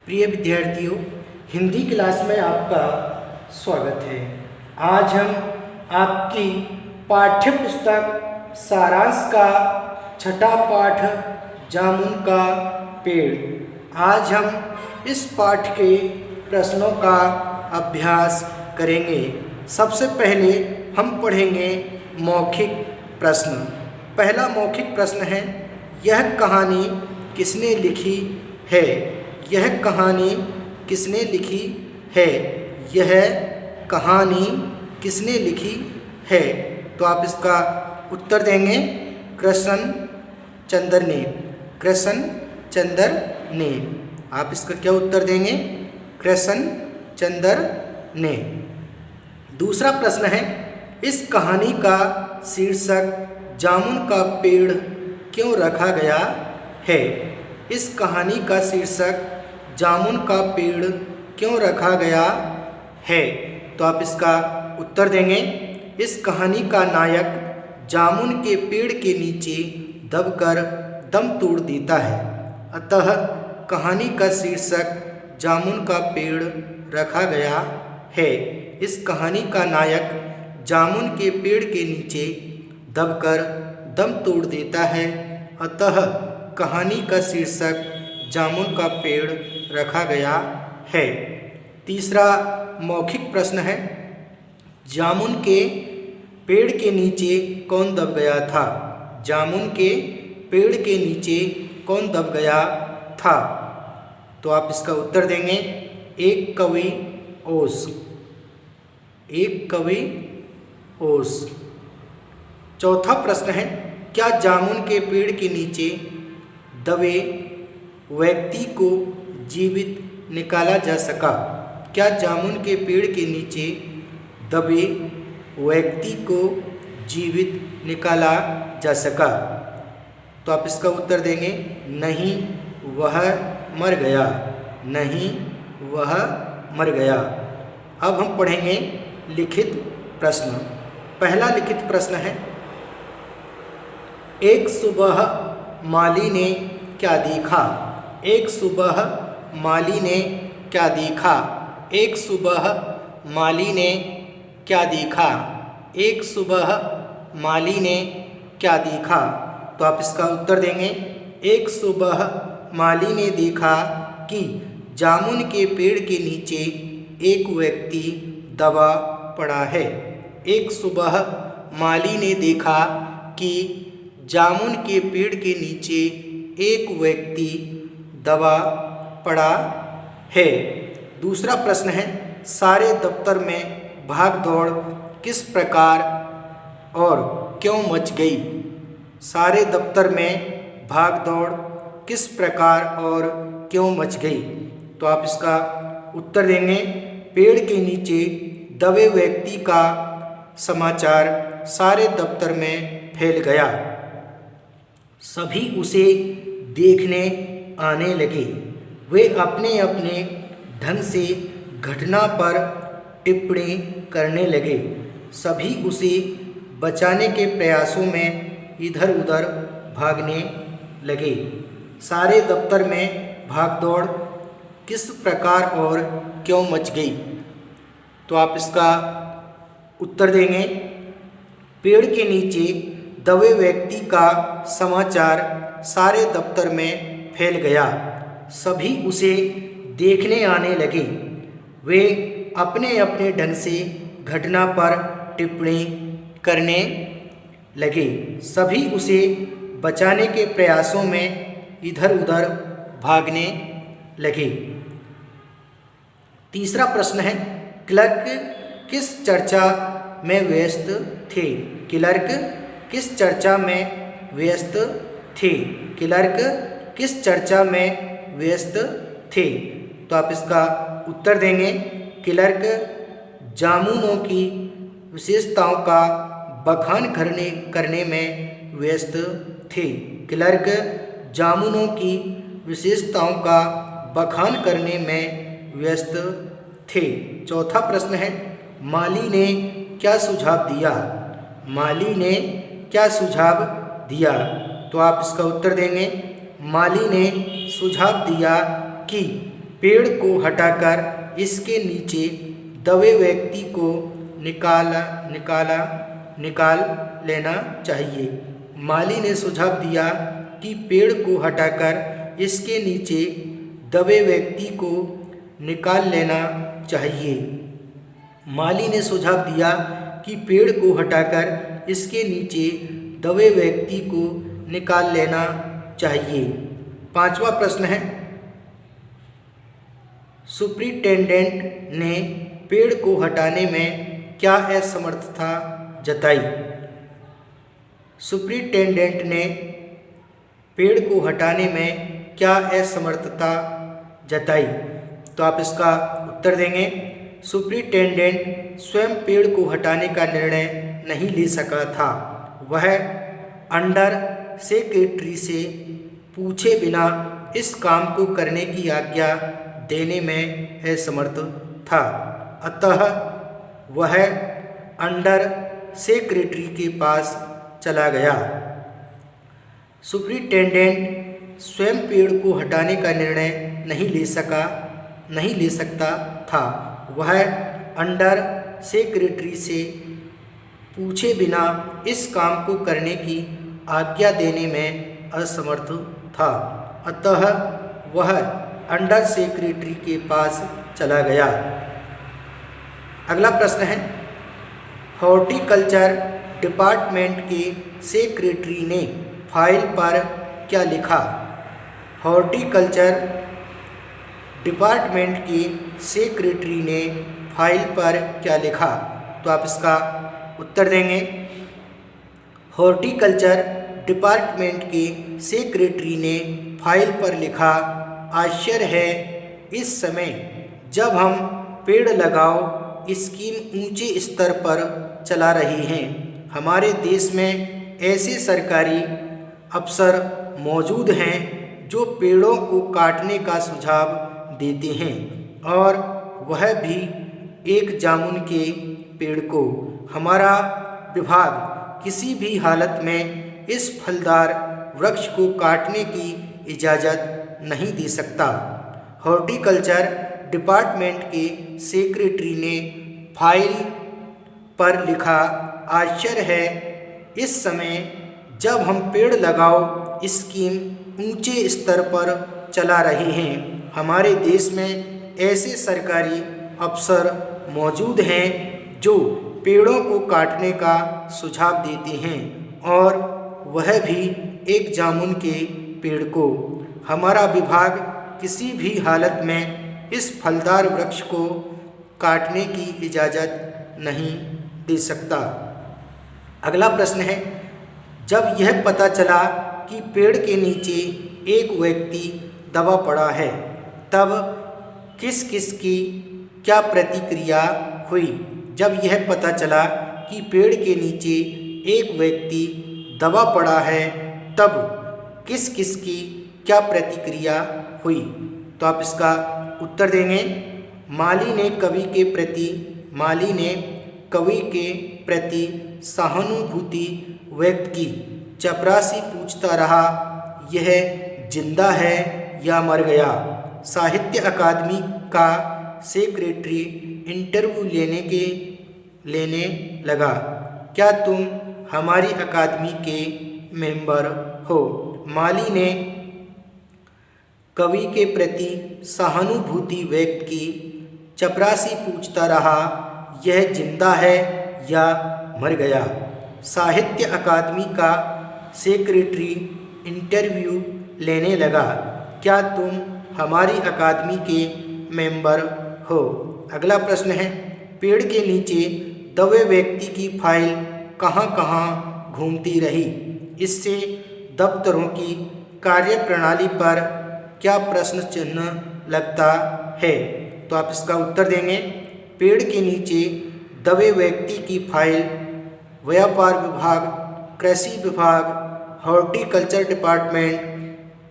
प्रिय विद्यार्थियों, हिंदी क्लास में आपका स्वागत है। आज हम आपकी पाठ्य पुस्तक सारांश का छठा पाठ जामुन का पेड़। आज हम इस पाठ के प्रश्नों का अभ्यास करेंगे। सबसे पहले हम पढ़ेंगे मौखिक प्रश्न। पहला मौखिक प्रश्न है, यह कहानी किसने लिखी है? यह कहानी किसने लिखी है? यह कहानी किसने लिखी है? तो आप इसका उत्तर देंगे कृष्ण चंद्र ने। कृष्ण चंद्र ने। आप इसका क्या उत्तर देंगे? कृष्ण चंद्र ने। दूसरा प्रश्न है, इस कहानी का शीर्षक जामुन का पेड़ क्यों रखा गया है? इस कहानी का शीर्षक जामुन का पेड़ क्यों रखा गया है? तो आप इसका उत्तर देंगे, इस कहानी का नायक जामुन के पेड़ के नीचे दबकर दम तोड़ देता है, अतः कहानी का शीर्षक जामुन का पेड़ रखा गया है। इस कहानी का नायक जामुन के पेड़ के नीचे दबकर दम तोड़ देता है, अतः कहानी का शीर्षक जामुन का पेड़ रखा गया है। तीसरा मौखिक प्रश्न है, जामुन के पेड़ के नीचे कौन दब गया था? जामुन के पेड़ के नीचे कौन दब गया था? तो आप इसका उत्तर देंगे, एक कवि ओस। एक कवि ओस। चौथा प्रश्न है, क्या जामुन के पेड़ के नीचे दबे व्यक्ति को जीवित निकाला जा सका? क्या जामुन के पेड़ के नीचे दबे व्यक्ति को जीवित निकाला जा सका? तो आप इसका उत्तर देंगे, नहीं, वह मर गया। नहीं, वह मर गया। अब हम पढ़ेंगे लिखित प्रश्न। पहला लिखित प्रश्न है, एक सुबह माली ने क्या देखा? एक सुबह माली ने क्या देखा? एक सुबह माली ने क्या देखा? एक सुबह माली ने क्या देखा? तो आप इसका उत्तर देंगे, एक सुबह माली ने देखा कि जामुन के पेड़ के नीचे एक व्यक्ति दबा पड़ा है। एक सुबह माली ने देखा कि जामुन के पेड़ के नीचे एक व्यक्ति दबा पड़ा है। दूसरा प्रश्न है, सारे दफ्तर में भाग दौड़ किस प्रकार और क्यों मच गई? सारे दफ्तर में भाग दौड़ किस प्रकार और क्यों मच गई? तो आप इसका उत्तर देंगे, पेड़ के नीचे दबे व्यक्ति का समाचार सारे दफ्तर में फैल गया। सभी उसे देखने आने लगे। वे अपने अपने ढंग से घटना पर टिप्पणी करने लगे। सभी उसे बचाने के प्रयासों में इधर उधर भागने लगे। सारे दफ्तर में भागदौड़ किस प्रकार और क्यों मच गई? तो आप इसका उत्तर देंगे, पेड़ के नीचे दबे व्यक्ति का समाचार सारे दफ्तर में फैल गया। सभी उसे देखने आने लगे। वे अपने अपने ढंग से घटना पर टिप्पणी करने लगे। सभी उसे बचाने के प्रयासों में इधर उधर भागने लगे। तीसरा प्रश्न है, क्लर्क किस चर्चा में व्यस्त थे? क्लर्क किस चर्चा में व्यस्त थे? क्लर्क किस चर्चा में व्यस्त थे? तो आप इसका उत्तर देंगे, क्लर्क जामुनों की विशेषताओं का बखान करने में व्यस्त थे। क्लर्क जामुनों की विशेषताओं का बखान करने में व्यस्त थे। चौथा प्रश्न है, माली ने क्या सुझाव दिया? माली ने क्या सुझाव दिया? तो आप इसका उत्तर देंगे, माली ने सुझाव दिया कि पेड़ को हटाकर इसके नीचे दबे व्यक्ति को निकाल लेना चाहिए। माली ने सुझाव दिया कि पेड़ को हटाकर इसके नीचे दबे व्यक्ति को निकाल लेना चाहिए। माली ने सुझाव दिया कि पेड़ को हटाकर इसके नीचे दबे व्यक्ति को निकाल लेना चाहिए। 5वां प्रश्न है, सुपरिटेंडेंट ने पेड़ को हटाने में क्या असमर्थता जताई? सुपरिटेंडेंट ने पेड़ को हटाने में क्या असमर्थता जताई? तो आप इसका उत्तर देंगे, सुपरिटेंडेंट स्वयं पेड़ को हटाने का निर्णय नहीं ले सका था। वह अंडर सेक्रेटरी से पूछे बिना इस काम को करने की आज्ञा देने में असमर्थ था। अतः वह अंडर सेक्रेटरी के पास चला गया। सुपरिटेंडेंट स्वयं पेड़ को हटाने का निर्णय नहीं ले सकता था। वह अंडर सेक्रेटरी से पूछे बिना इस काम को करने की आज्ञा देने में असमर्थ था। अतः वह अंडर सेक्रेटरी के पास चला गया। अगला प्रश्न है, हॉर्टिकल्चर डिपार्टमेंट के सेक्रेटरी ने फाइल पर क्या लिखा? हॉर्टिकल्चर डिपार्टमेंट के सेक्रेटरी ने फाइल पर क्या लिखा? तो आप इसका उत्तर देंगे, हॉर्टिकल्चर डिपार्टमेंट के सेक्रेटरी ने फाइल पर लिखा, आश्चर्य है इस समय जब हम पेड़ लगाओ स्कीम ऊंचे स्तर पर चला रही हैं, हमारे देश में ऐसे सरकारी अफसर मौजूद हैं जो पेड़ों को काटने का सुझाव देते हैं, और वह भी एक जामुन के पेड़ को। हमारा विभाग किसी भी हालत में इस फलदार वृक्ष को काटने की इजाज़त नहीं दे सकता। हॉर्टिकल्चर डिपार्टमेंट के सेक्रेटरी ने फाइल पर लिखा, आश्चर्य है इस समय जब हम पेड़ लगाओ स्कीम ऊंचे स्तर पर चला रही हैं, हमारे देश में ऐसे सरकारी अफसर मौजूद हैं जो पेड़ों को काटने का सुझाव देते हैं, और वह भी एक जामुन के पेड़ को। हमारा विभाग किसी भी हालत में इस फलदार वृक्ष को काटने की इजाज़त नहीं दे सकता। अगला प्रश्न है, जब यह पता चला कि पेड़ के नीचे एक व्यक्ति दबा पड़ा है, तब किस किस की क्या प्रतिक्रिया हुई? जब यह पता चला कि पेड़ के नीचे एक व्यक्ति दबा पड़ा है, तब किस किस की क्या प्रतिक्रिया हुई? तो आप इसका उत्तर देंगे, माली ने कवि के प्रति सहानुभूति व्यक्त की। चपरासी पूछता रहा, यह जिंदा है या मर गया? साहित्य अकादमी का सेक्रेटरी इंटरव्यू लेने लगा, क्या तुम हमारी अकादमी के मेंबर हो? माली ने कवि के प्रति सहानुभूति व्यक्त की। चपरासी पूछता रहा, यह जिंदा है या मर गया? साहित्य अकादमी का सेक्रेटरी इंटरव्यू लेने लगा, क्या तुम हमारी अकादमी के मेंबर हो? अगला प्रश्न है, पेड़ के नीचे दबे व्यक्ति की फाइल कहाँ कहाँ घूमती रही? इससे दफ्तरों की कार्यप्रणाली पर क्या प्रश्न चिन्ह लगता है? तो आप इसका उत्तर देंगे, पेड़ के नीचे दबे व्यक्ति की फाइल व्यापार विभाग, कृषि विभाग, हॉर्टिकल्चर डिपार्टमेंट,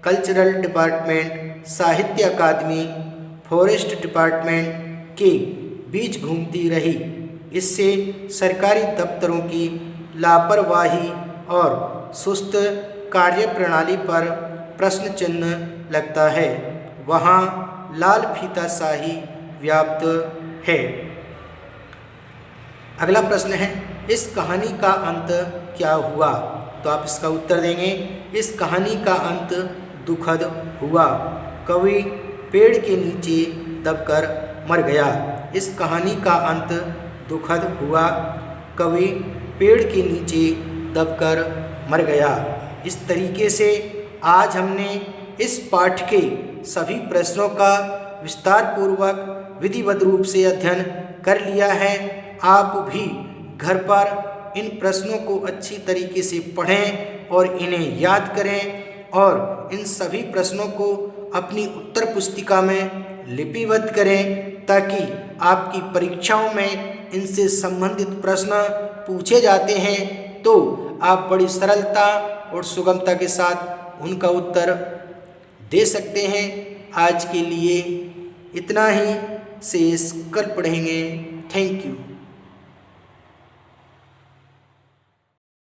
कल्चरल डिपार्टमेंट, साहित्य अकादमी, फॉरेस्ट डिपार्टमेंट के बीच घूमती रही। इससे सरकारी दफ्तरों की लापरवाही और सुस्त कार्यप्रणाली पर प्रश्न चिन्ह लगता है। वहाँ लाल फीता शाही व्याप्त है। अगला प्रश्न है, इस कहानी का अंत क्या हुआ? तो आप इसका उत्तर देंगे, इस कहानी का अंत दुखद हुआ। कवि पेड़ के नीचे दबकर मर गया। इस कहानी का अंत दुखद हुआ। कवि पेड़ के नीचे दबकर मर गया। इस तरीके से आज हमने इस पाठ के सभी प्रश्नों का विस्तार पूर्वक विधिवत रूप से अध्ययन कर लिया है। आप भी घर पर इन प्रश्नों को अच्छी तरीके से पढ़ें और इन्हें याद करें और इन सभी प्रश्नों को अपनी उत्तर पुस्तिका में लिपिबद्ध करें ताकि आपकी परीक्षाओं में इनसे संबंधित प्रश्न पूछे जाते हैं तो आप बड़ी सरलता और सुगमता के साथ उनका उत्तर दे सकते हैं। आज के लिए इतना ही, शेष कल पढ़ेंगे। Thank you.